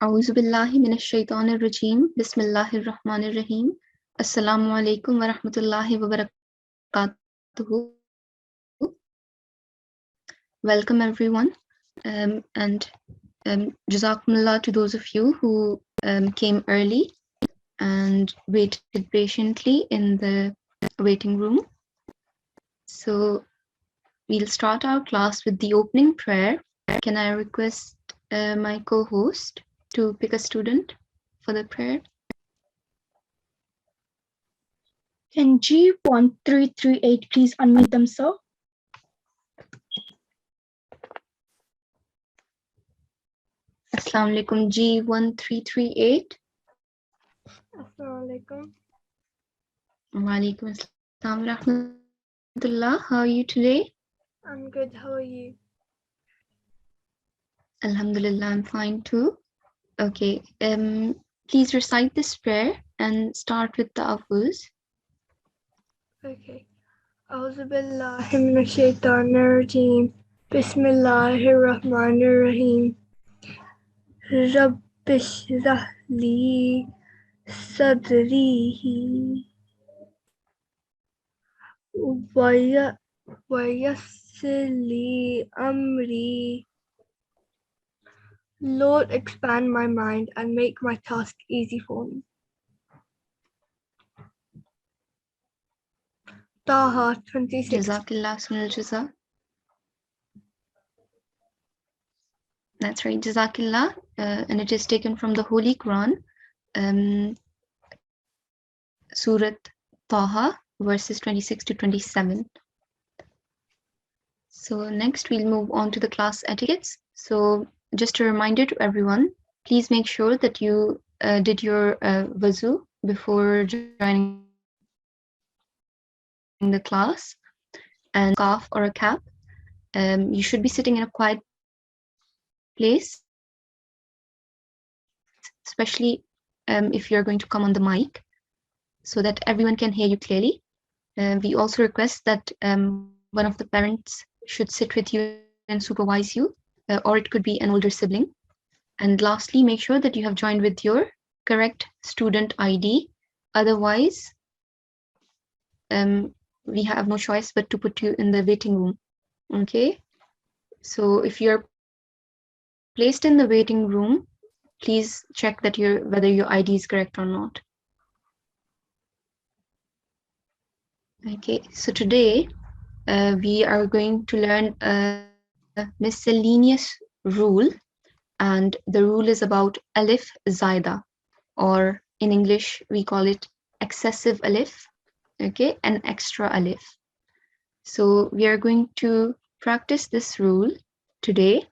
أعوذ بالله من الشيطان الرجيم بسم الله الرحمن الرحيم السلام عليكم ورحمة الله وبركاته. Welcome everyone, and Jazakumullah to those of you who came early and waited patiently in the waiting room. So we'll start our class with the opening prayer. Can I request my co-host to pick a student for the prayer? Can G1338 please unmute themselves? Assalamu alaikum, G1338. Assalamu alaikum. Wa alaikum assalam wa rahmatullah. How are you today? I'm good. How are you? Alhamdulillah, I'm fine too. Okay, please recite this prayer and start with the awuz. Okay. A'udhu billahi minash shaitanir rajeem. Bismillahir rahmanir rahim. Rabbi shrah li sadri wa yassir li amri. Lord, expand my mind and make my task easy for me. Taha 26. Jazakillah sunal jaza. That's right, Jazakillah, and it is taken from the Holy Quran, Surat Taha, verses 26 to 27. So next we'll move on to the class etiquettes. So just a reminder to everyone, please make sure that you did your wuzu before joining the class, and scarf or a cap. You should be sitting in a quiet place, especially if you're going to come on the mic, so that everyone can hear you clearly. We also request that one of the parents should sit with you and supervise you, or it could be an older sibling. And lastly, make sure that you have joined with your correct student ID. Otherwise, we have no choice but to put you in the waiting room. Okay? So if you're placed in the waiting room, please check that whether your ID is correct or not. Okay, so today we are going to learn a miscellaneous rule, and the rule is about alif zaida, or in English we call it excessive alif, okay, an extra alif. So we are going to practice this rule today,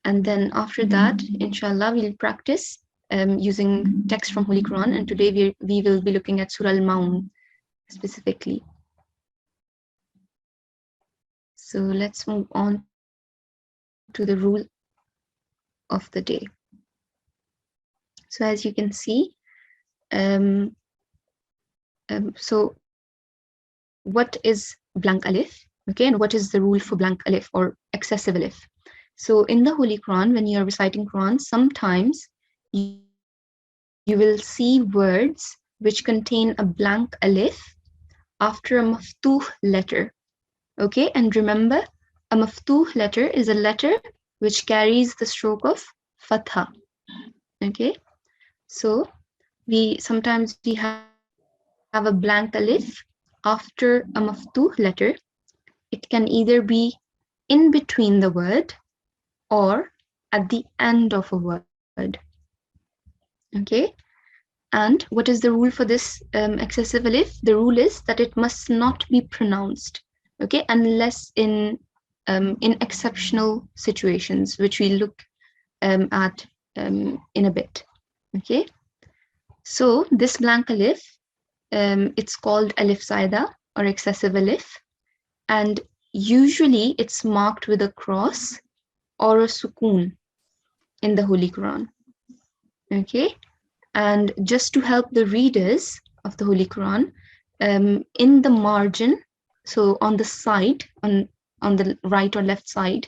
and then after that, inshallah, we'll practice using text from Holy Quran, and today we will be looking at Surah Al-Maun specifically. So let's move on to the rule of the day. So as you can see, so what is blank alif? Okay, and what is the rule for blank alif or excessive alif? So in the Holy Quran, when you are reciting Quran, sometimes you will see words which contain a blank alif after a maftuh letter. Okay, and remember, a maftuh letter is a letter which carries the stroke of fatha. Okay, so sometimes we have a blank alif after a maftuh letter. It can either be in between the word or at the end of a word. Okay, and what is the rule for this excessive alif? The rule is that it must not be pronounced, okay, unless in exceptional situations, which we look at in a bit. Okay, so this blank alif, it's called alif zaida or excessive alif, and usually it's marked with a cross or a sukoon in the Holy Quran. Okay, and just to help the readers of the Holy Quran, in the margin, so on the side, on the right or left side,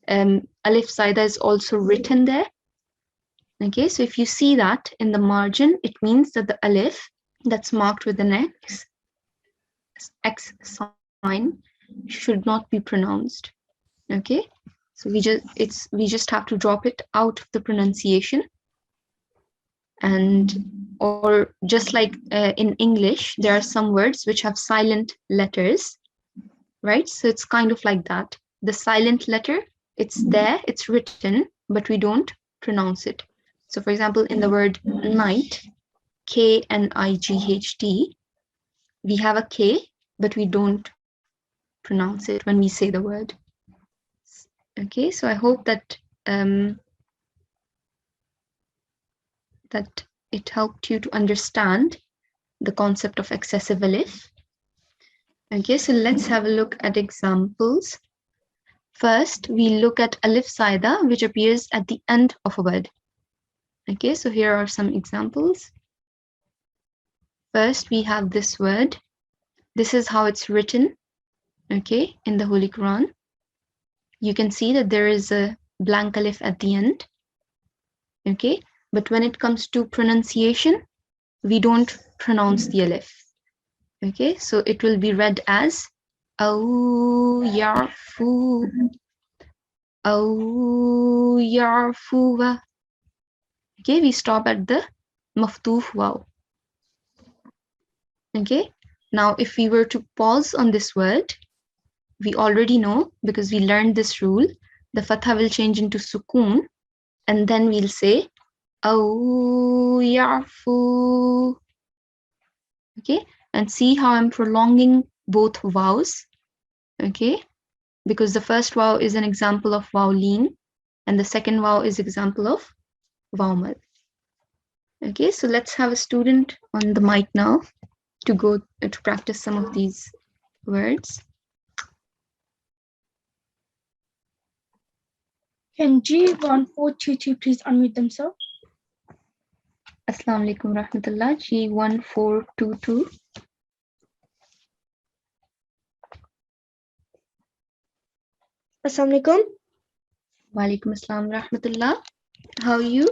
alif zaida is also written there. Okay, so if you see that in the margin, it means that the alif that's marked with an X sign should not be pronounced. Okay, so we just have to drop it out of the pronunciation. And or just like in English, there are some words which have silent letters, right? So it's kind of like that. The silent letter, it's there, it's written, but we don't pronounce it. So for example, in the word night, K-N-I-G-H-T, we have a K, but we don't pronounce it when we say the word. Okay, so I hope that that it helped you to understand the concept of excessive alif. Okay, so let's have a look at examples. First, we look at alif saida, which appears at the end of a word. Okay, so here are some examples. First, we have this word. This is how it's written, okay, in the Holy Quran. You can see that there is a blank alif at the end, okay? But when it comes to pronunciation, we don't pronounce the alif, okay? So it will be read as Aw yarfu, Aw yarfuwa. Okay, we stop at the maftuh waw. Okay, now if we were to pause on this word, we already know, because we learned this rule, the fatha will change into sukoon, and then we'll say Aw yarfu. Okay, and see how I'm prolonging both vowels. Okay, because the first vaw is an example of vaw leen, and the second vaw is example of vaw mad. Okay, so let's have a student on the mic now to go to practice some of these words. Can G1422 please unmute themselves? Assalamu alaikum rahmatullah. G1422. Assalamu alaikum. Wa alaikum assalam rahmatullah. How are you?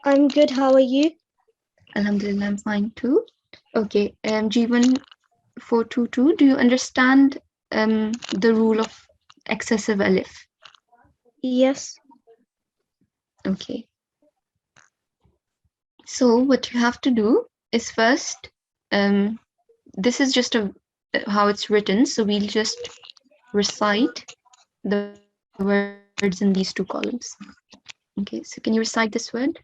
I'm good. How are you? Alhamdulillah, I'm fine too. Okay, G1422, do you understand the rule of excessive alif? Yes. Okay. So what you have to do is first, this is just how it's written. So we'll just recite the words in these two columns. Okay, so can you recite this word?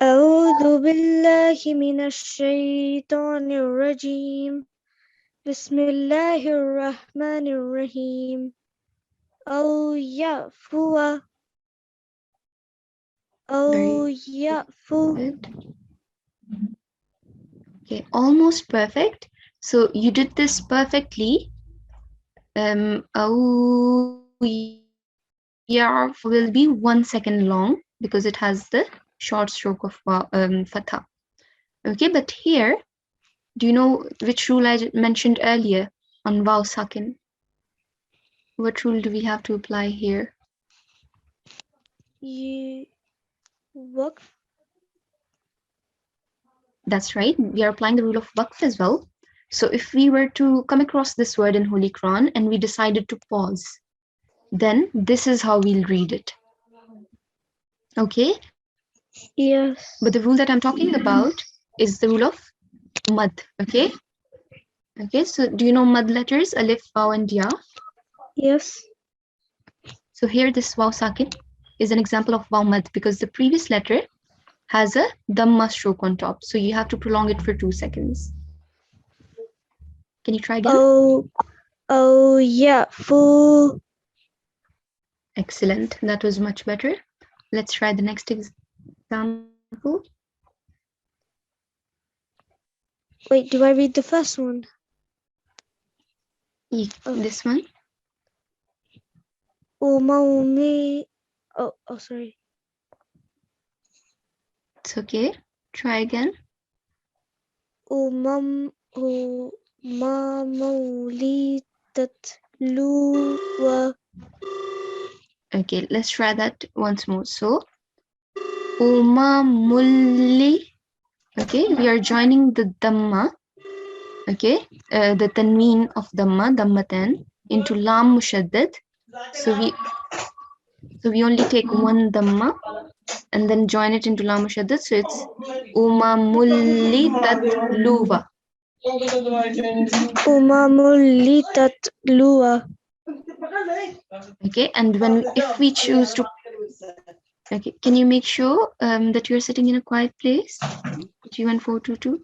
أعوذ بالله من الشيطان الرجيم. بسم الله الرحمن الرحيم. أو يعفو أو يعفو. Good. Okay, almost perfect. So you did this perfectly. Aw yarf will be 1 second long because it has the short stroke of fatha. Okay, but here, do you know which rule I mentioned earlier on waw sakin? What rule do we have to apply here? Waqf. That's right. We are applying the rule of waqf as well. So if we were to come across this word in Holy Quran and we decided to pause, then this is how we'll read it. Okay? Yes. But the rule that I'm talking about is the rule of mad. Okay? Okay, so do you know mad letters, alif, waw, and ya? Yes. So here this waw sakin is an example of waw mad because the previous letter has a dhamma stroke on top. So you have to prolong it for 2 seconds. Can you try again? Oh yeah. Fu. Excellent. That was much better. Let's try the next example. Wait, do I read the first one? This one. Umami. Oh, sorry. It's okay. Try again. Okay, let's try that once more. So, Umamulli. Okay, we are joining the Dhamma. Okay, the tanween of Dhammatan into Lam Mushaddad. So we only take one Dhamma and then join it into Lam Mushaddad. So it's Umamulli Tatluwa. Umamulli Tatluwa. Okay, and if we choose to, okay, can you make sure that you're sitting in a quiet place? G1 422.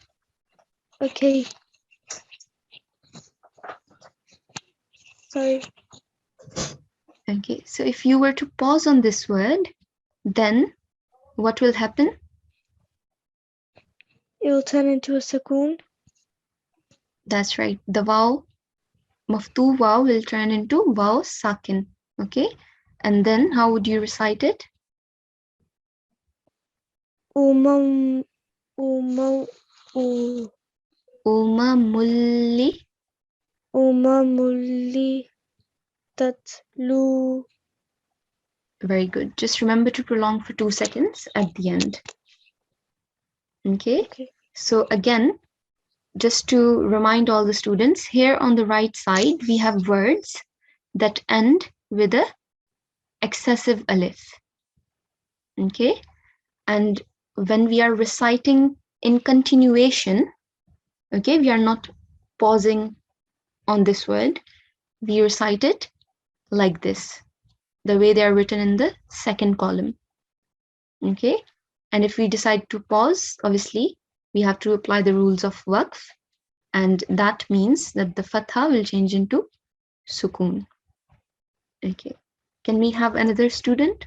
Okay. Sorry. Okay, so if you were to pause on this word, then what will happen? It will turn into a sukoon. That's right. The waw, maftu waw will turn into waw sakin. Okay, and then how would you recite it? Umam Umamulli. Umamulli Tatlu. Very good. Just remember to prolong for 2 seconds at the end. Okay. So again, just to remind all the students, here on the right side, we have words that end with a excessive alif. Okay. And when we are reciting in continuation, okay, we are not pausing on this word. We recite it like this, the way they are written in the second column. Okay. And if we decide to pause, obviously, we have to apply the rules of waqf. And that means that the fatha will change into sukoon. Okay. Can we have another student?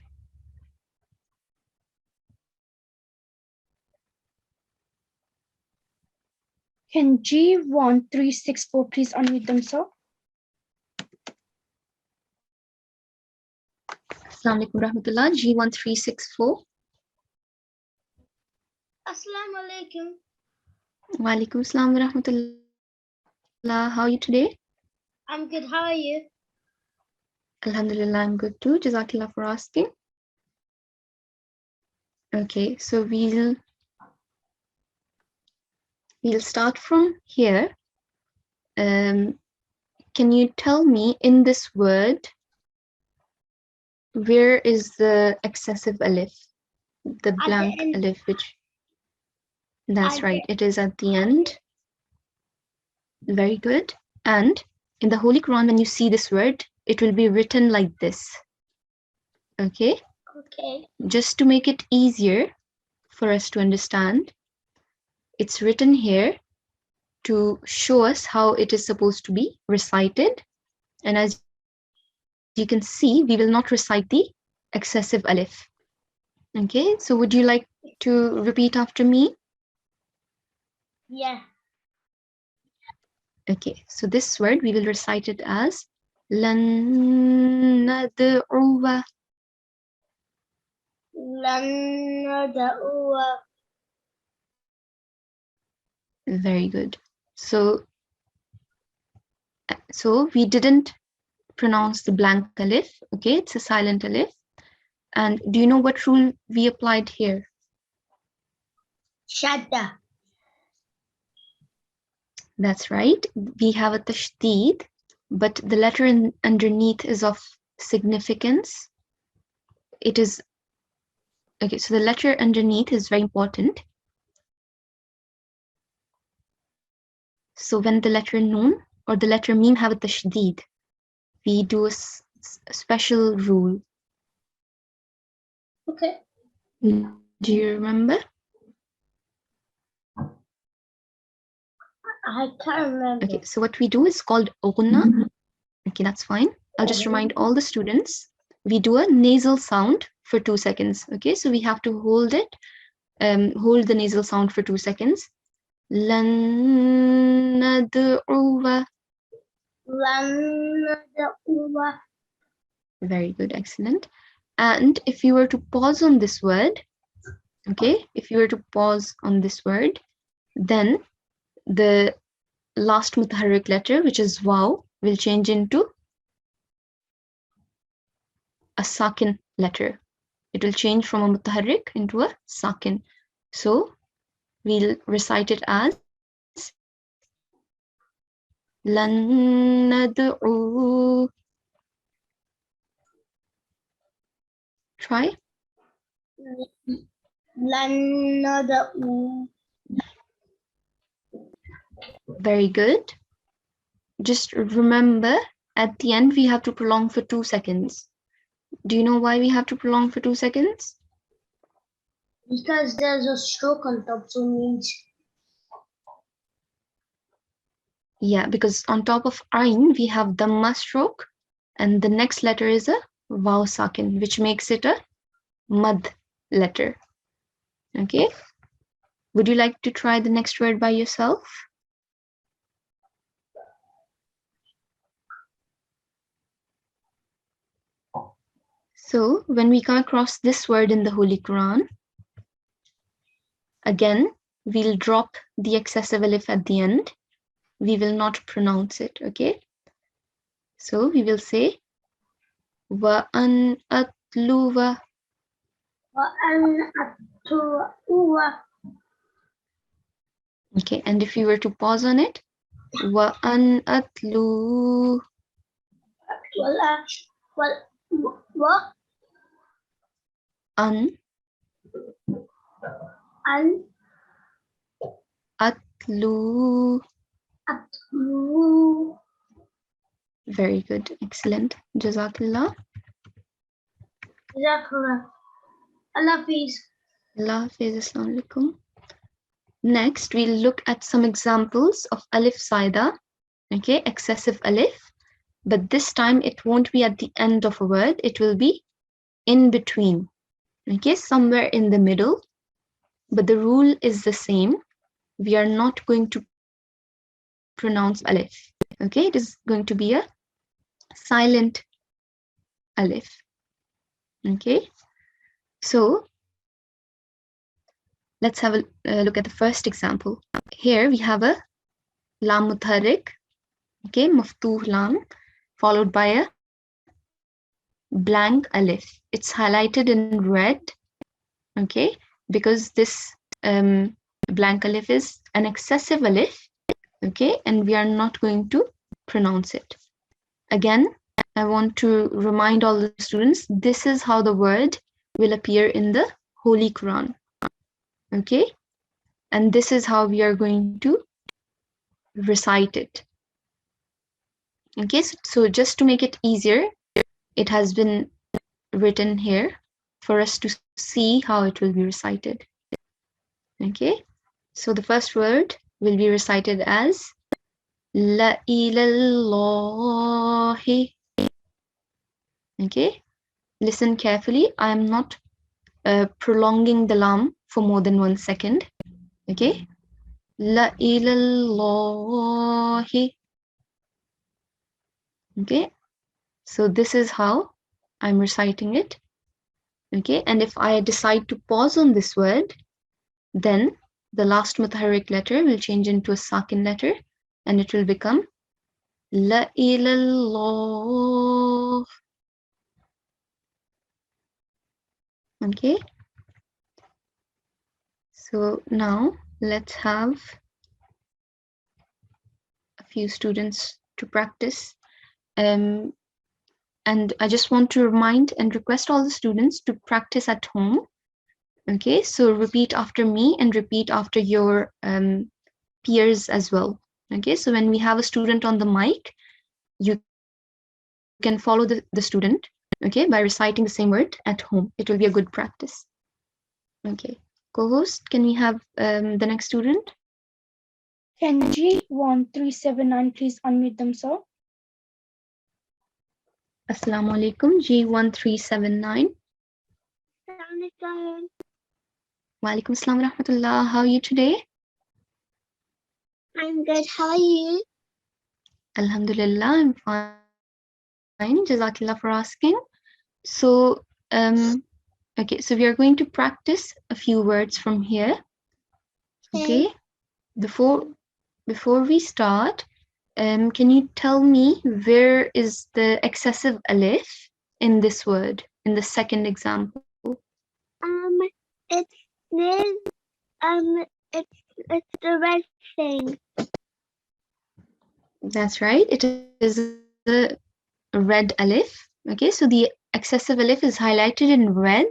Can G1364 please unmute themselves? Assalamu alaikum rahmatullah. G1364. Assalamu alaikum. Wa alaikum assalam wa rahmatullah. How are you today? I'm good. How are you? Alhamdulillah, I'm good too. Jazakallah for asking. Okay, so we'll start from here. Can you tell me in this word, where is the excessive alif? The blank alif, which, that's right, it is at the end. Very good. And in the Holy Quran, when you see this word, it will be written like this. Okay? Okay. Just to make it easier for us to understand, it's written here to show us how it is supposed to be recited. And as you can see, we will not recite the excessive alif. Okay, so would you like to repeat after me? Yeah. Okay, so this word, we will recite it as lan nad'uwa. Lan nad'uwa. Very good. So we didn't pronounce the blank alif. Okay, it's a silent alif. And do you know what rule we applied here? Shadda. That's right. We have a tashdid, but the letter underneath is of significance. It is, okay, so the letter underneath is very important. So when the letter noon or the letter mim have a tashdid, we do a special rule. Okay. Do you remember? I can't remember. Okay, so what we do is called ghunna. Okay, that's fine. I'll just remind all the students. We do a nasal sound for 2 seconds. Okay, so we have to hold it, hold the nasal sound for 2 seconds. Lan nad'uwa. Lan nad'uwa. Very good, excellent. And if you were to pause on this word, okay, if you were to pause on this word, then the last mutaharrik letter, which is waw, will change into a sakin letter. It will change from a mutaharrik into a sakin. So we'll recite it as lan nad'u. Try. لن ندعو. Very good. Just remember, at the end, we have to prolong for 2 seconds. Do you know why we have to prolong for 2 seconds? Because there's a stroke on top, so means Yeah, because on top of ayn, we have dhamma stroke, and the next letter is a vaw sakin, which makes it a mad letter. Okay. Would you like to try the next word by yourself? So when we come across this word in the Holy Quran, again, we'll drop the excessive alif at the end. We will not pronounce it, okay? So we will say wa an atluwa. وأن أتوأ. Okay, and if you were to pause on it, wa an atlu. An أن atlu. أتلو. Very good, excellent. Jazakallah. Jazakallah. Allah Hafiz. Allah Hafiz. Assalamu alaikum. Next, we'll look at some examples of alif saida, okay, excessive alif, but this time it won't be at the end of a word, it will be in between, okay, somewhere in the middle, but the rule is the same. We are not going to pronounce alif, okay, it is going to be a silent alif, okay. So let's have a look at the first example. Here we have a lam mutaharrik, okay, maftuh lam, followed by a blank alif. It's highlighted in red, okay, because this blank alif is an excessive alif, okay, and we are not going to pronounce it. Again, I want to remind all the students, this is how the word will appear in the Holy Quran, okay, and this is how we are going to recite it. Okay, so just to make it easier, it has been written here for us to see how it will be recited. Okay, so the first word will be recited as La ilallahi. Okay, listen carefully. I am not prolonging the lam for more than 1 second. Okay, La ilallahi. Okay, so this is how I'm reciting it. Okay, and if I decide to pause on this word, then the last mutaharrik letter will change into a sakin letter and it will become La ilallah. Okay, so now let's have a few students to practice. And I just want to remind and request all the students to practice at home. Okay, so repeat after me and repeat after your peers as well. Okay, so when we have a student on the mic, you can follow the student, okay, by reciting the same word at home. It will be a good practice. Okay, co-host, can we have the next student? Can G1379 please unmute themselves? Assalamu alaikum, G1379. Wa alaikum assalam wa rahmatullah. How are you today? I'm good. How are you? Alhamdulillah, I'm fine. Jazakallah for asking. So, okay, so we are going to practice a few words from here. Okay, before we start, can you tell me where is the excessive alif in this word, in the second example? It's near, it's the red thing. That's right. It is a red alif. Okay, so the excessive alif is highlighted in red.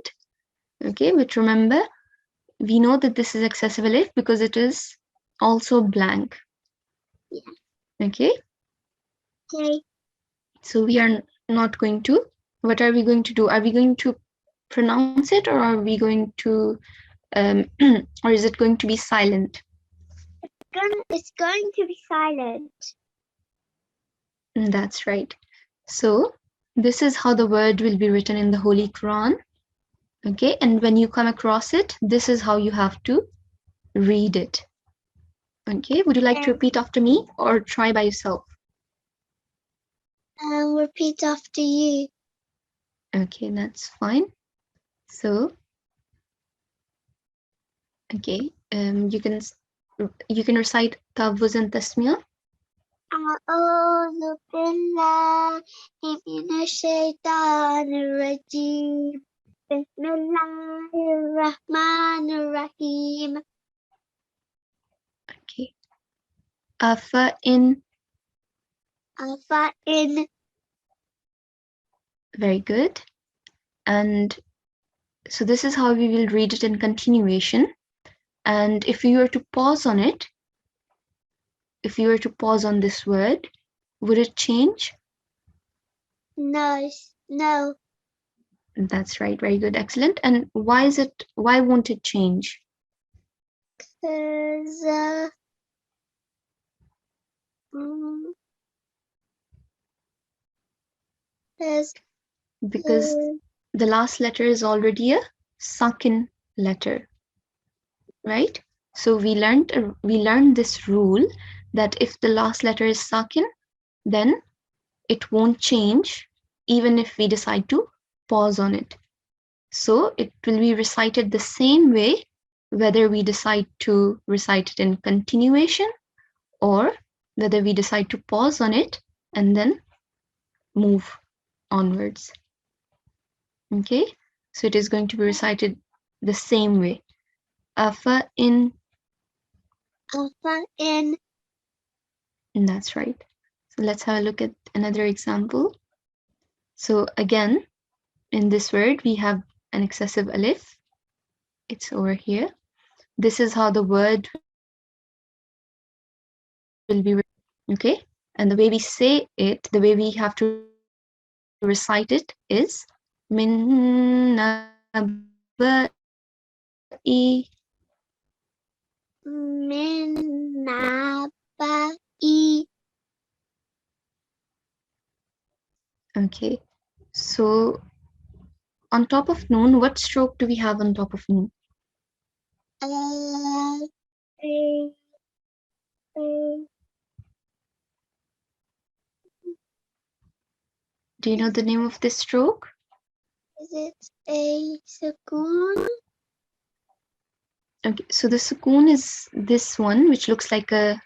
Okay, but remember, we know that this is excessive alif because it is also blank. Yeah. Okay. Okay. So we are not going to. What are we going to do? Are we going to pronounce it, or are we going to, or is it going to be silent? It's going to be silent. That's right. So this is how the word will be written in the Holy Quran. Okay, and when you come across it, this is how you have to read it. Okay, would you like to repeat after me or try by yourself? Repeat after you. Okay, that's fine. So, okay, you can recite Tawuz and Tasmiyah. أعوذ بالله من الشيطان الرجيم بسم الله الرحمن الرحيم. Okay. Afa in. Very good. And so this is how we will read it in continuation. And if you were to pause on it, if you were to pause on this word, would it change? No. That's right. Very good. Excellent. And why won't it change? Because the last letter is already a sakin letter, right? So we learned this rule that if the last letter is sakin, then it won't change even if we decide to pause on it. So it will be recited the same way whether we decide to recite it in continuation or whether we decide to pause on it and then move onwards. Okay, so it is going to be recited the same way. Afa in. That's right. So let's have a look at another example. So again, in this word, we have an excessive alif. It's over here. This is how the word will be written. Okay, and the way we say it, the way we have to recite it is min naba'i. Okay, so on top of noon, what stroke do we have on top of noon? Do you know the name of this stroke? Is it a sukoon? Okay, so the sukoon is this one, which looks like a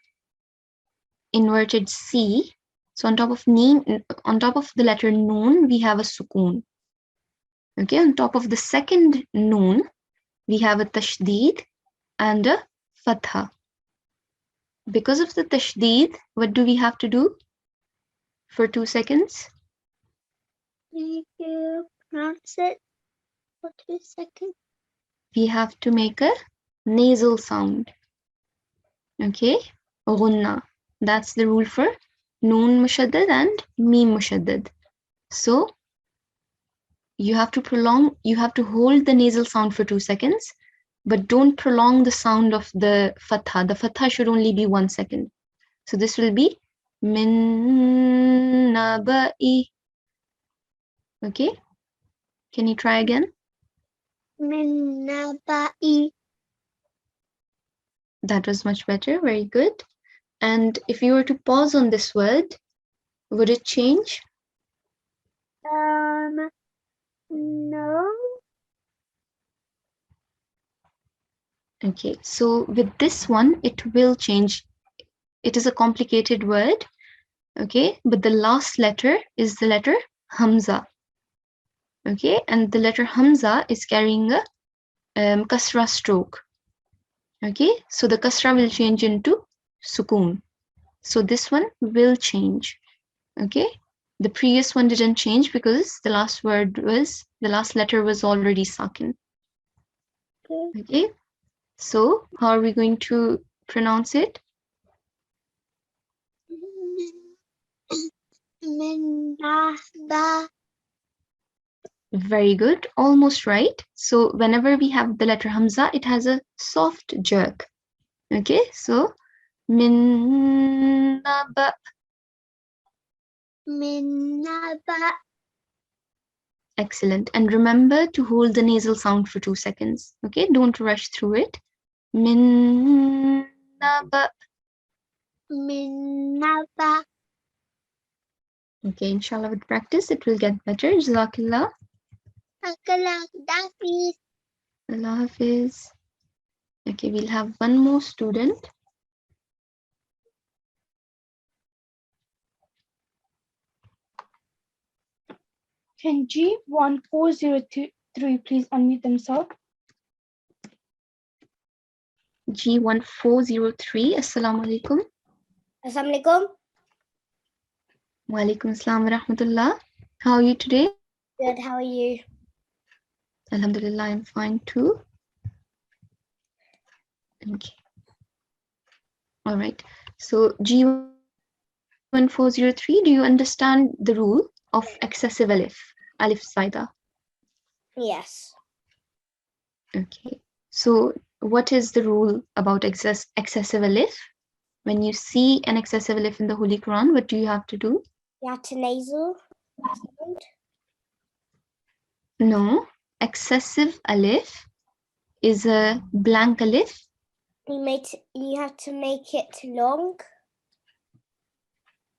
inverted C. So on top of the letter noon, we have a sukoon. Okay, on top of the second noon, we have a tashdeed and a fatha. Because of the tashdeed, what do we have to do for 2 seconds? Make you pronounce it for 2 seconds. We have to make a nasal sound. Okay, ghunna. That's the rule for noon mushaddad and mim mushaddad. So you have to hold the nasal sound for 2 seconds, but don't prolong the sound of the fatha. The fatha should only be 1 second. So this will be min naba'i. Okay, can you try again? Min naba'i. That was much better. Very good. And if you were to pause on this word, would it change? No. Okay, so with this one, it will change. It is a complicated word, okay, but the last letter is the letter Hamza. Okay, and the letter Hamza is carrying a kasra stroke. Okay, so the kasra will change into sukoon. So this one will change. Okay, the previous one didn't change because the last letter was already sakin. Okay, so how are we going to pronounce it? Very good, almost right. So whenever we have the letter hamza, it has a soft jerk. Okay, so min naba. Excellent. And remember to hold the nasal sound for 2 seconds. Okay, don't rush through it. Min naba. Okay, inshallah, with practice, it will get better. Jazakallah. Allah Hafiz. Okay, we'll have one more student. Can G1 403 please unmute themselves? G1 403. Assalamu alaikum. Assalamualaikum. Wa alaikum assalam wa rahmatullah. How are you today? Good, how are you? Alhamdulillah, I'm fine too. Okay. All right. So G1 403, do you understand the rule of excessive alif, alif zaida? Yes. Okay. So what is the rule about excessive alif? When you see an excessive alif in the Holy Quran, what do you have to do? You have to nasal sound. No, excessive alif is a blank alif. You have to make it long.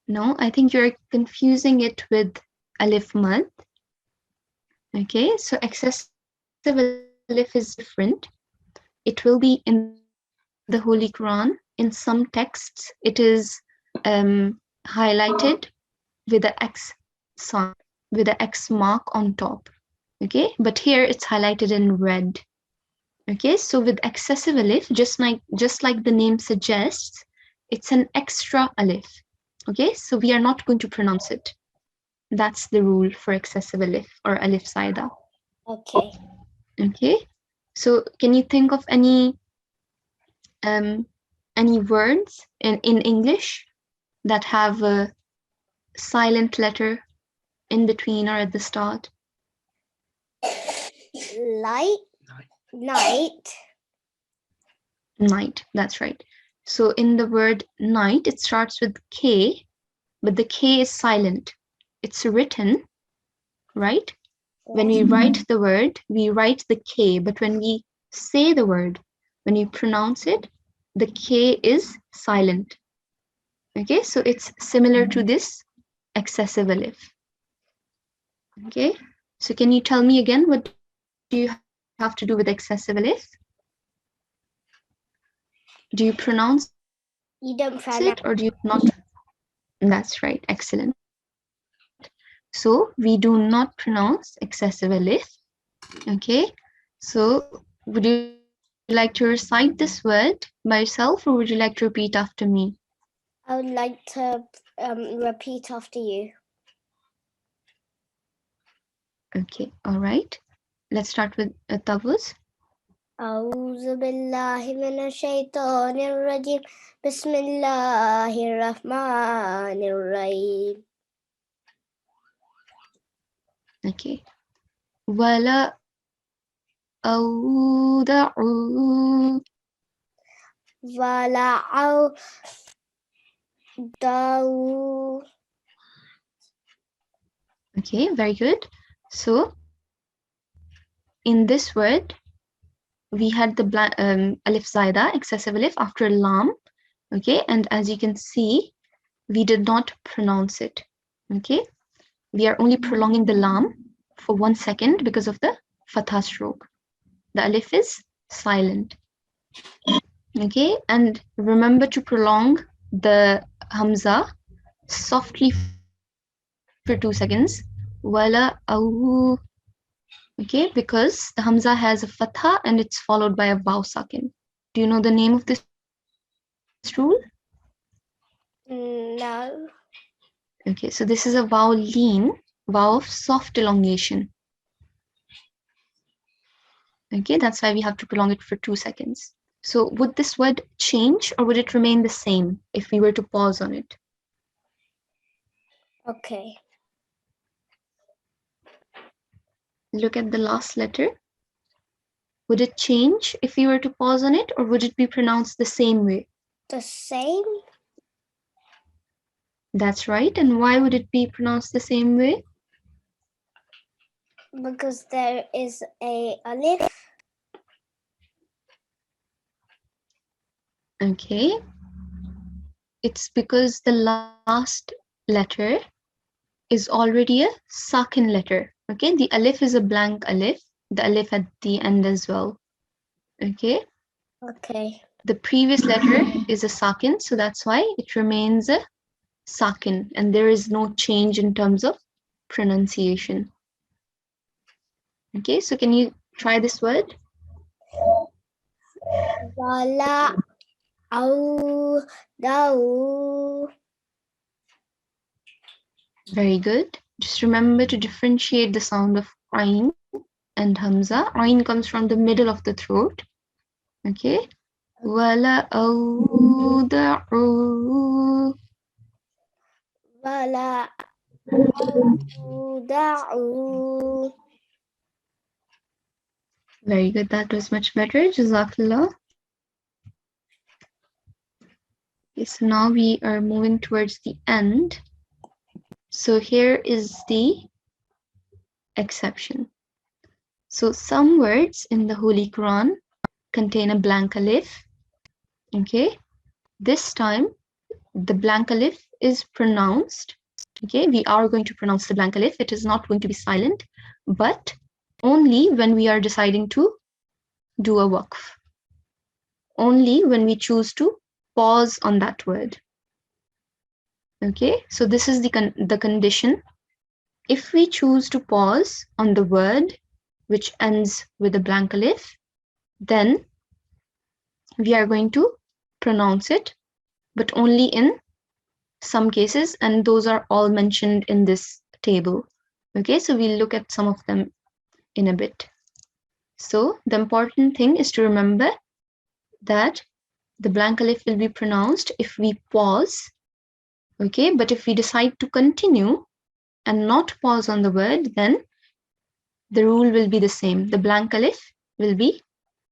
No, I think you're confusing it with alif mad. Okay, so excessive alif is different. It will be in the Holy Quran. In some texts, it is highlighted with the X sign, with the X mark on top. Okay, but here it's highlighted in red. Okay, so with excessive alif, just like the name suggests, it's an extra alif. Okay, so we are not going to pronounce it. That's the rule for excessive alif or alif zaida. Okay. Okay, so can you think of any words in English that have a silent letter in between or at the start? Light. Night. Night, that's right. So in the word night, it starts with K, but the K is silent. It's written, right? When we write the word, we write the K, but when we say the word, when you pronounce it, the K is silent. Okay, so it's similar to this excessive alif. Okay, so can you tell me again, what do you have to do with excessive alif? Do you pronounce You don't pronounce it or do you not? That's right, excellent. So we do not pronounce excessive alif. Okay, so would you like to recite this word by yourself or would you like to repeat after me? I would like to repeat after you. Okay, all right. Let's start with Tawuz. أعوذ بالله من الشيطان الرجيم بسم الله الرحمن الرحيم. Okay. Wala awda'u. Wala'au dawu. Okay, very good. So in this word, we had the alif zaida, excessive alif after lam. Okay, and as you can see, we did not pronounce it. Okay, we are only prolonging the lam for 1 second because of the fatha stroke. The alif is silent. Okay, and remember to prolong the hamza softly for 2 seconds. Wala au. Okay, because the Hamza has a fatha and it's followed by a vaw sakin. Do you know the name of this rule? No. Okay, so this is a vaw lean, vaw of soft elongation. Okay, that's why we have to prolong it for 2 seconds. So would this word change or would it remain the same if we were to pause on it? Okay. Look at the last letter. Would it change if we were to pause on it or would it be pronounced the same way? The same? That's right. And why would it be pronounced the same way? Because there is a alif. Okay. It's because the last letter is already a sakin letter. Okay, the alif is a blank alif, the alif at the end as well. Okay, Okay. the previous letter is a sakin, so that's why it remains a sakin and there is no change in terms of pronunciation. Okay, so can you try this word? Wala au dau. Very good. Just remember to differentiate the sound of Ain and Hamza. Ain comes from the middle of the throat. Okay. Wala awda'u. Wala au dau. Very good. That was much better. Jazakallah. Okay, so now we are moving towards the end. So here is the exception. So some words in the Holy Quran contain a blank alif. Okay. This time the blank alif is pronounced. Okay, we are going to pronounce the blank alif. It is not going to be silent, but only when we are deciding to do a waqf. Only when we choose to pause on that word. Okay, so this is the condition. If we choose to pause on the word which ends with a blank alif, then we are going to pronounce it, but only in some cases, and those are all mentioned in this table. Okay, so we'll look at some of them in a bit. So the important thing is to remember that the blank alif will be pronounced if we pause. Okay, but if we decide to continue and not pause on the word, then the rule will be the same. The blank alif will be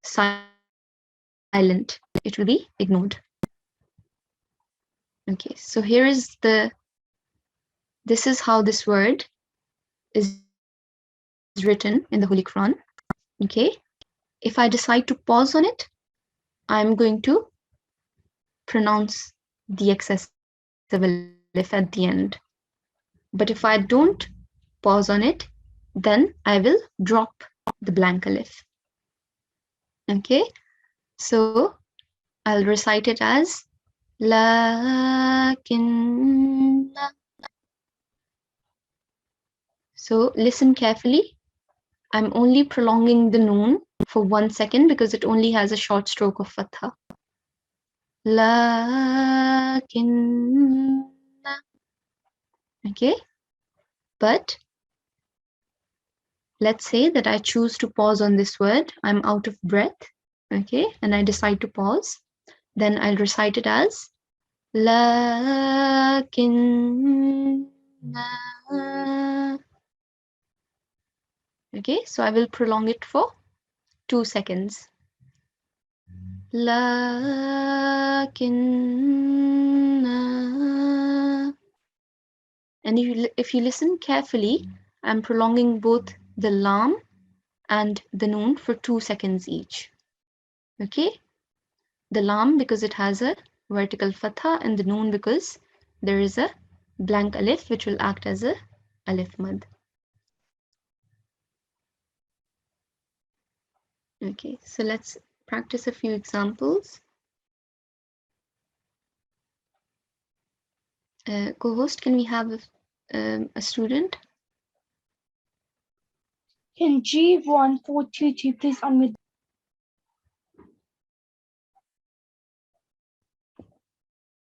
silent. It will be ignored. Okay, so here is this is how this word is written in the Holy Quran. Okay, if I decide to pause on it, I'm going to pronounce the excessive alif at the end. But if I don't pause on it, then I will drop the blank alif. Okay, so I'll recite it as lakin. So listen carefully. I'm only prolonging the noon for 1 second because it only has a short stroke of fatha. Lakin. Okay, but let's say that I choose to pause on this word. I'm out of breath. Okay, and I decide to pause. Then I'll recite it as lakin. Okay, so I will prolong it for 2 seconds. Lakin. And if you listen carefully, I'm prolonging both the lam and the noon for 2 seconds each. Okay, the lam because it has a vertical fatha and the noon because there is a blank alif which will act as a alif mad. Okay, so let's practice a few examples. Co-host, can we have a student? Can G1422 please unmute?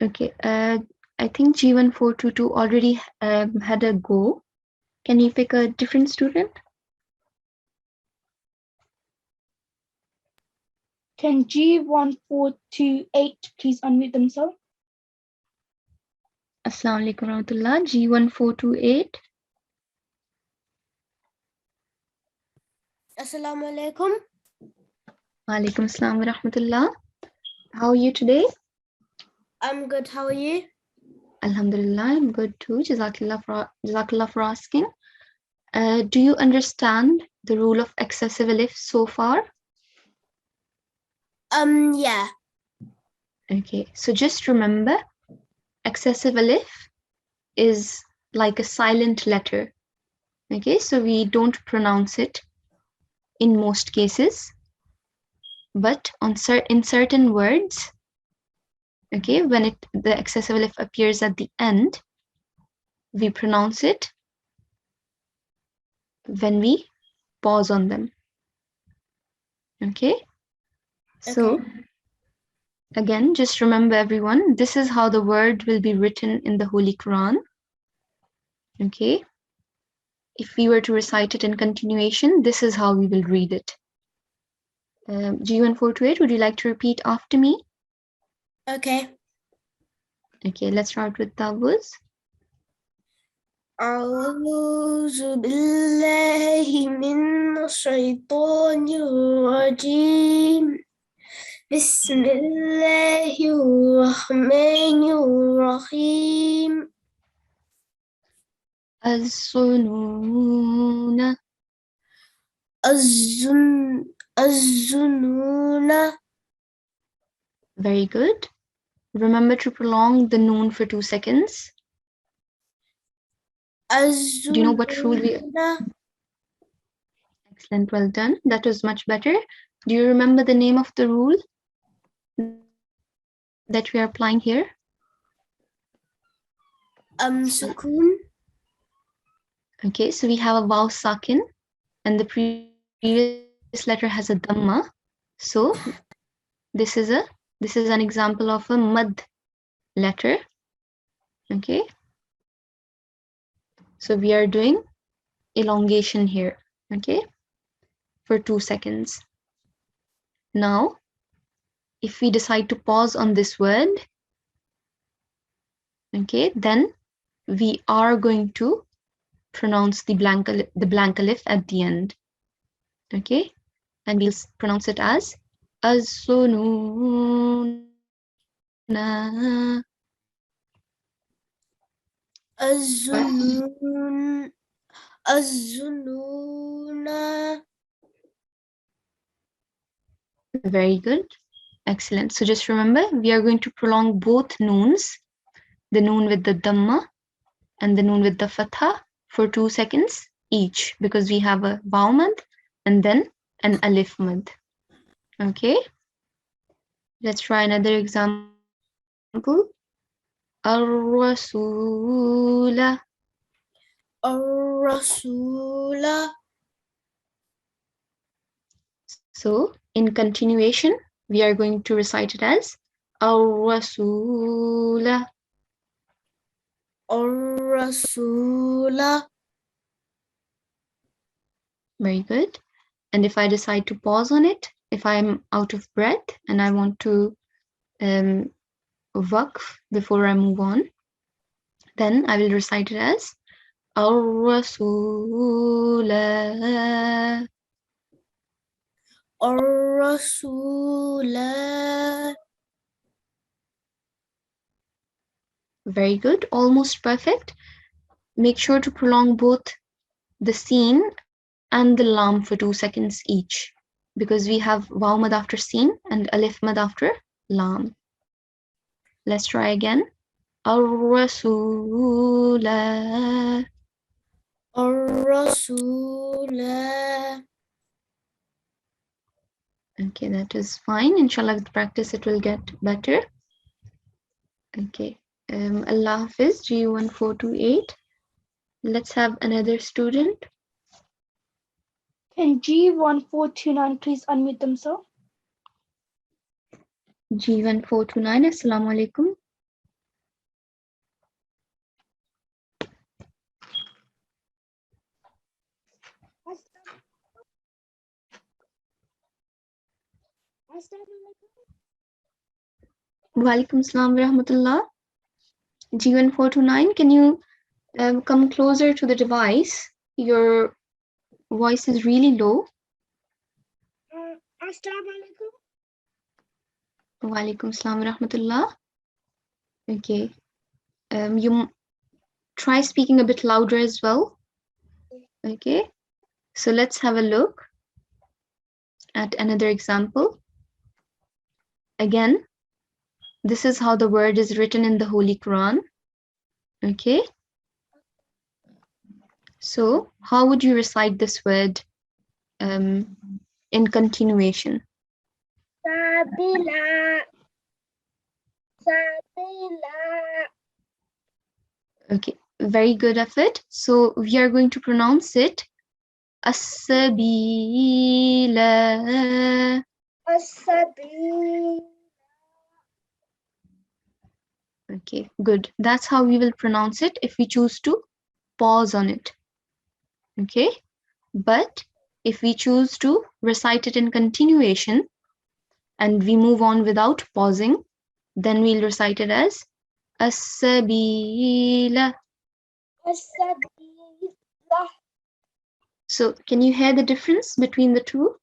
Okay, I think G1422 already had a go. Can you pick a different student? Can G1428 please unmute themselves? Assalamu alaikum warahmatullah. G1428. Assalamu alaikum. Alaikum assalam wa rahmatullah. How are you today? I'm good. How are you? Alhamdulillah, I'm good too. Jazakallah for asking. Do you understand the rule of excessive alif so far? Yeah. Okay, so just remember, excessive alif is like a silent letter. Okay, so we don't pronounce it in most cases, but in certain words, okay, when the excessive alif appears at the end, we pronounce it when we pause on them. Okay, so again, just remember everyone, this is how the word will be written in the Holy Quran. Okay, if we were to recite it in continuation, this is how we will read it. G1428, would you like to repeat after me? Okay. Okay, let's start with Tawuz. أعوذ بالله من الشيطان الرجيم بسم الله الرحمن الرحيم الظنون. الظنون. Very good. Remember to prolong the noon for 2 seconds. Do you know what rule we... Excellent, well done. That was much better. Do you remember the name of the rule that we are applying here? Sukun. Okay, so we have a vaw sakin and the previous letter has a dhamma. So this is an example of a mad letter. Okay, so we are doing elongation here. Okay, for 2 seconds. Now, if we decide to pause on this word, okay, then we are going to pronounce the blank alif at the end. Okay, and we'll pronounce it as az-zununa. الظنون. Very good. Excellent. So just remember, we are going to prolong both noons, the noon with the dhamma and the noon with the fatha for 2 seconds each, because we have a vaw mad and then an alif mad. Okay. Let's try another example. Ar-rasula. الرسول. So in continuation, we are going to recite it as Ar-rasula. الرسول. Very good. And if I decide to pause on it, if I'm out of breath and I want to waqf before I move on, then I will recite it as Ar-rasula. الرسول. Very good, almost perfect. Make sure to prolong both the seen and the lam for 2 seconds each, because we have waw mad after seen and alif mad after lam. Let's try again. Ar-rasula. الرسول. Okay, that is fine. Inshallah, with practice, it will get better. Okay. Allah Hafiz, G1428. Let's have another student. Can G1429 please unmute themselves? G1429, Assalamu alaikum. Walaikum Assalam wa rahmatullah. G1429, can you come closer to the device? Your voice is really low. Walaikum Assalam wa rahmatullah. Okay. You try speaking a bit louder as well. Okay. So let's have a look at another example. Again, this is how the word is written in the Holy Quran. Okay. So how would you recite this word in continuation? Sabila. Sabila. Okay, very good effort. So we are going to pronounce it as-sabila. As-sabil. Okay, good. That's how we will pronounce it if we choose to pause on it. Okay, but if we choose to recite it in continuation and we move on without pausing, then we'll recite it as as-sabila. As-sabil. So can you hear the difference between the two?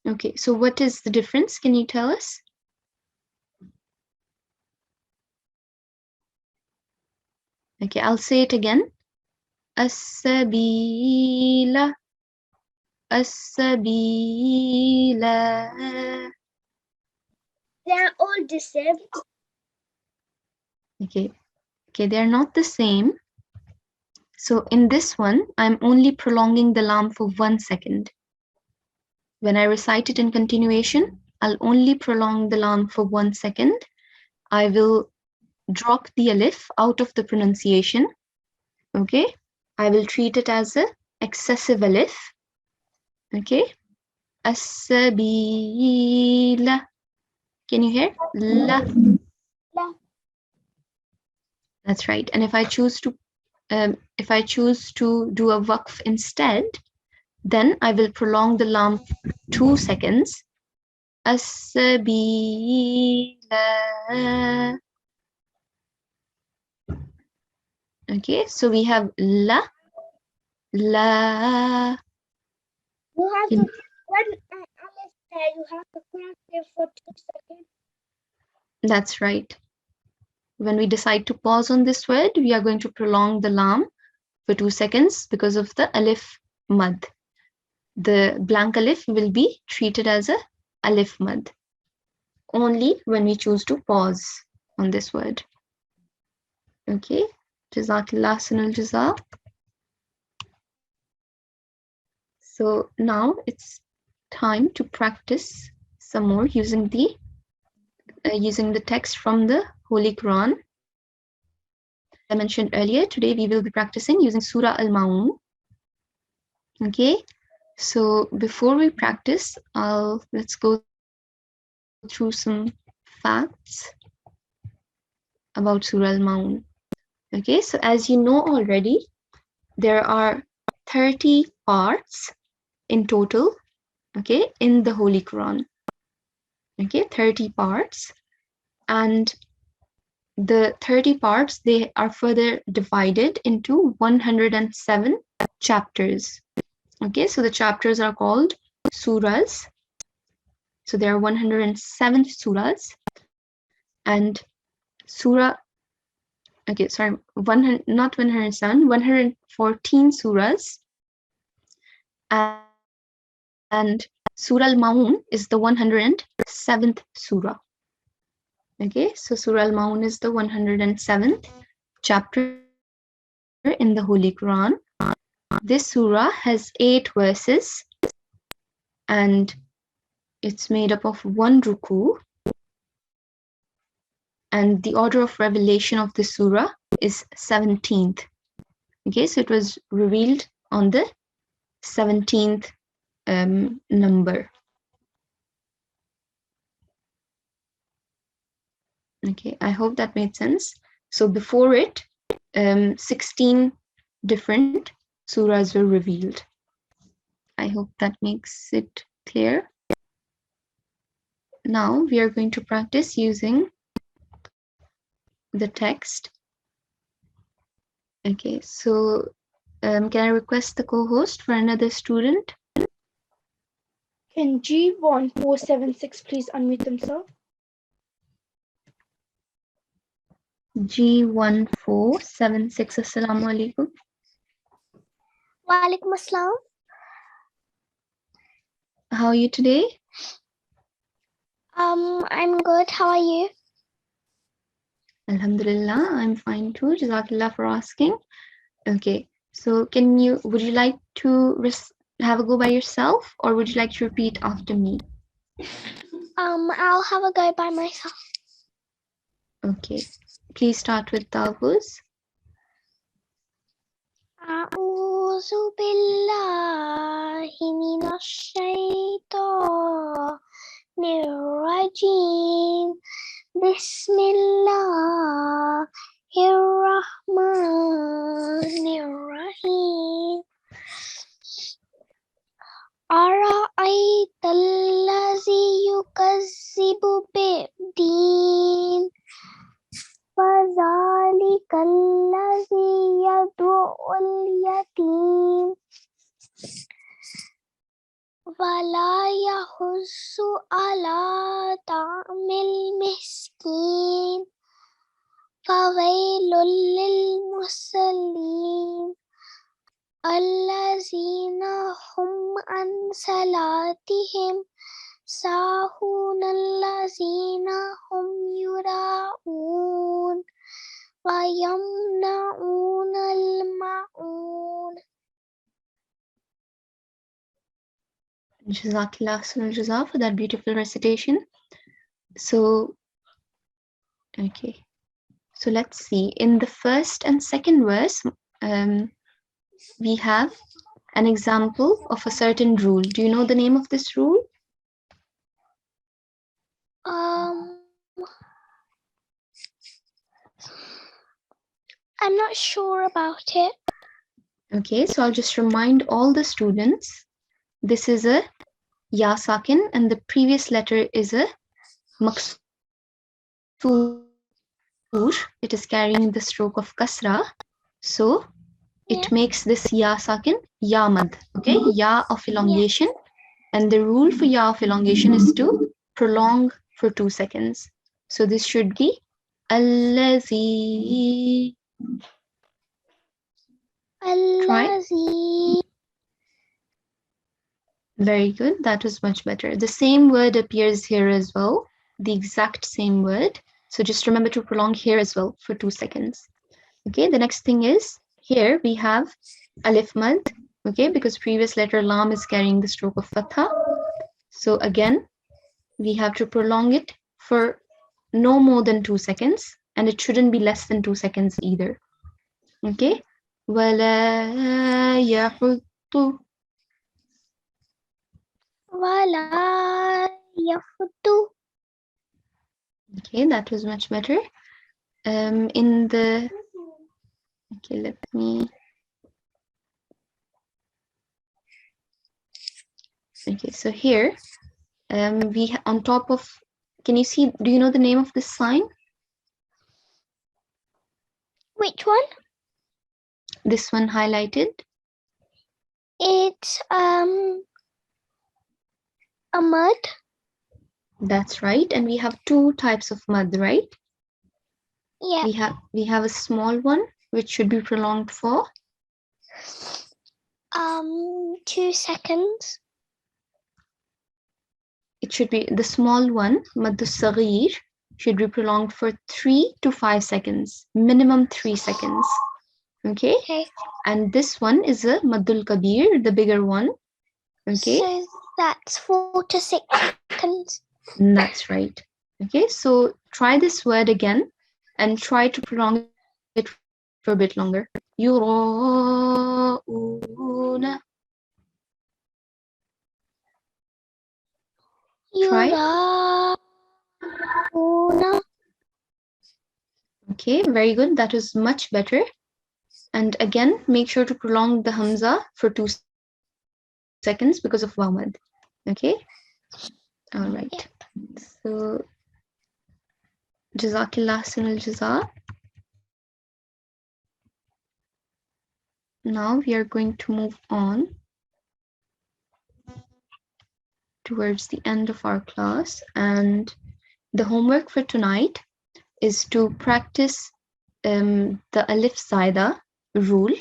Okay, so what is the difference? Can you tell us? Okay, I'll say it again. As-sabila. As-sabila. They are all the same. Okay, they're not the same. So in this one, I'm only prolonging the lam for 1 second. When I recite it in continuation, I'll only prolong the lam for 1 second. I will drop the alif out of the pronunciation. Okay, I will treat it as a excessive alif. Okay, as-sabila. Can you hear? La. La. That's right. And if I choose to do a waqf instead, then I will prolong the lam 2 seconds. As-sabila. Okay, so we have la, la. You have to, when Alice there, you have to count it for 2 seconds. That's right. When we decide to pause on this word, we are going to prolong the lam for 2 seconds because of the alif mad. The blank alif will be treated as a alif mad only when we choose to pause on this word. Okay, Jazakallah sanal jaza. So now it's time to practice some more using the text from the Holy Quran. I mentioned earlier, today we will be practicing using Surah Al-Ma'un. Okay, so before we practice, let's go through some facts about Surah Al-Ma'un. Okay, so as you know already, there are 30 parts in total, okay, in the Holy Quran. Okay, 30 parts. And the 30 parts, they are further divided into 107 chapters. Okay, so the chapters are called surahs. So there are 107 surahs. And surah, okay, sorry, not 107, 114 surahs. And Surah Al-Ma'un is the 107th surah. Okay, so Surah Al-Ma'un is the 107th chapter in the Holy Quran. This surah has 8 verses and it's made up of 1 ruku. And the order of revelation of this surah is 17th. Okay, so it was revealed on the 17th number. Okay, I hope that made sense. So before it, 16 different surahs were revealed. I hope that makes it clear. Now we are going to practice using the text. Okay, so can I request the co-host for another student? Can G1 476 please unmute themselves? G1476. Assalamu alaikum. Walaikum assalam. How are you today? I'm good. How are you? Alhamdulillah, I'm fine too. Jazakallah for asking. Okay, so would you like to have a go by yourself, or would you like to repeat after me? I'll have a go by myself. Okay, please start with Tawuz. أعوذ بالله من الشيطان الرجيم بسم الله الرحمن الرحيم أرأيت الذي يكذب بالدين فذلك الذي يدعو اليتيم ولا يحض على طعام المسكين فويل للمصلين الذين هم عن صلاتهم ساهون الذين هم يراءون ويمنعون الماعون. Jazakallah Jaza for that beautiful recitation. So, okay. So let's see. In the first and second verse, we have an example of a certain rule. Do you know the name of this rule? I'm not sure about it. Okay, so I'll just remind all the students. This is a ya sakin, and the previous letter is a maksur. It is carrying the stroke of kasra, so it makes this ya sakin ya mad. Okay, ya of elongation, and the rule for ya of elongation is to prolong for 2 seconds. So this should be allazi. Try. Very good. That was much better. The same word appears here as well. The exact same word. So just remember to prolong here as well for 2 seconds. Okay, the next thing is here we have alif mad. Okay, because previous letter lam is carrying the stroke of fatha. So again, we have to prolong it for no more than 2 seconds, and it shouldn't be less than 2 seconds either. Okay, wala yahutu. Wala yahutu. Okay, that was much better. Okay, let me. Okay, so here, on top of, can you see, do you know the name of this sign? Which one? This one highlighted? It's a mud. That's right, and we have 2 types of mud, right? Yeah. We have a small one, which should be prolonged for 2 seconds. It should be the small one, maddu saghir, should be prolonged for 3 to 5 seconds, minimum 3 seconds. Okay? Okay. And this one is a maddul kabir, the bigger one. Okay? So that's 4 to 6 seconds. That's right. Okay, so try this word again and try to prolong it for a bit longer. Yura'una. Try. يراءون. Okay, very good. That is much better. And again, make sure to prolong the hamza for 2 seconds because of wawad. Okay. All right. So, Jazakillah Sunil Jaza. Now we are going to move on towards the end of our class, and the homework for tonight is to practice the Alif Zaida rule.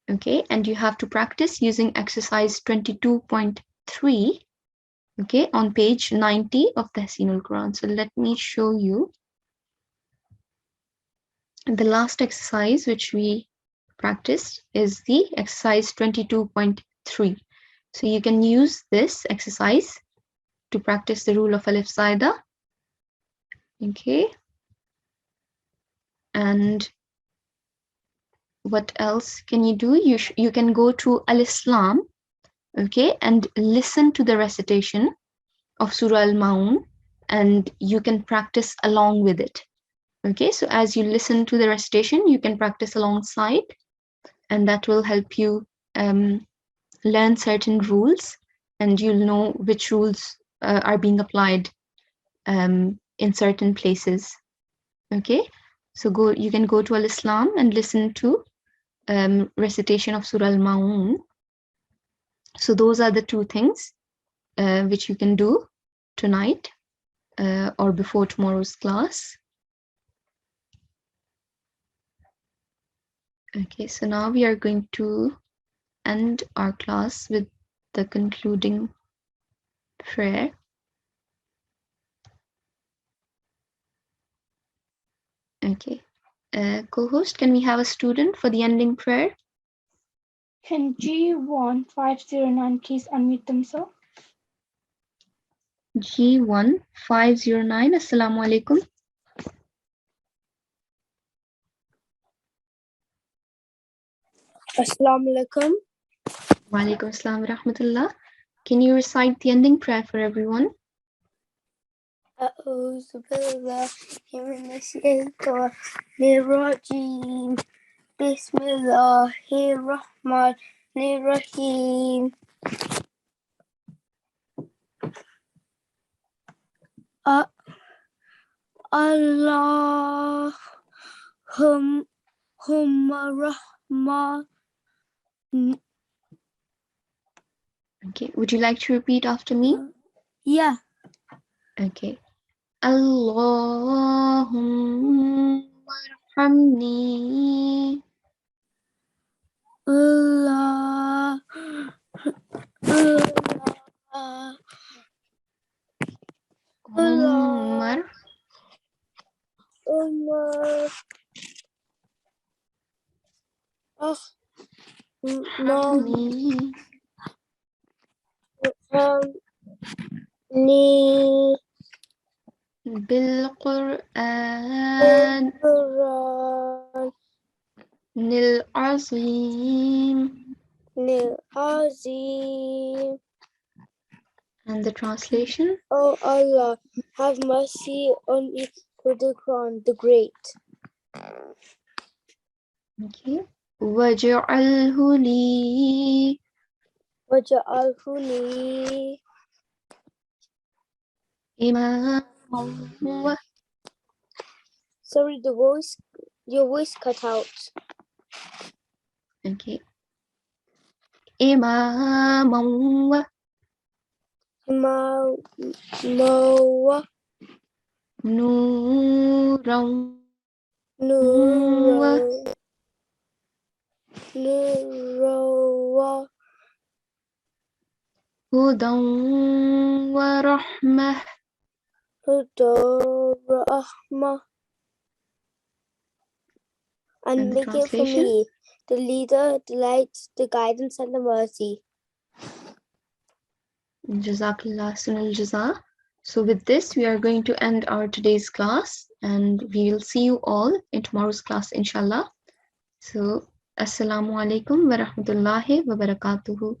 Okay, and you have to practice using exercise 22.3. Okay, on page 90 of the Talimul-Quran. So let me show you the last exercise which we practiced is the exercise 22.3. So you can use this exercise to practice the rule of Alif Zaida. Okay. And what else can you do? You can go to Al-Islam, okay, and listen to the recitation of Surah Al-Maun, and you can practice along with it. Okay, so as you listen to the recitation, you can practice alongside, and that will help you learn certain rules, and you'll know which rules are being applied in certain places. Okay, so you can go to Al-Islam and listen to recitation of Surah Al-Maun. So those are the two things which you can do tonight or before tomorrow's class. Okay, so now we are going to end our class with the concluding prayer. Okay, co-host, can we have a student for the ending prayer? Can G1 509 please unmute themselves? G1 509, Assalamu alaikum. Assalamu alaikum. Wa alaikum assalam wa rahmatullah. Can you recite the ending prayer for everyone? أعوذ بالله من الشيطان الرجيم بسم الله الرحمن الرحيم اللهم رحمن. Okay, would you like to repeat after me? Yeah. Okay. Allahumma arhamni. Allah. Umar. Umar. Ni. Bil-Qur'an. Nil azim. And the translation? Oh Allah, have mercy on the Quran, the Great. Okay. Waj'alhu li. وَجَعَلْهُ لِي Imam. Sorry, your voice cut out. Okay. Imam. Noah. Nuran. Nura. Hudan wa rahmah. Rahmah. And And the make it for translation? me, the leader, the light, the guidance, and the mercy. Jazakallah Sunil Jaza. So with this, we are going to end our today's class, and we will see you all in tomorrow's class, inshallah. So, Assalamu alaikum wa rahmatullahi wa barakatuhu.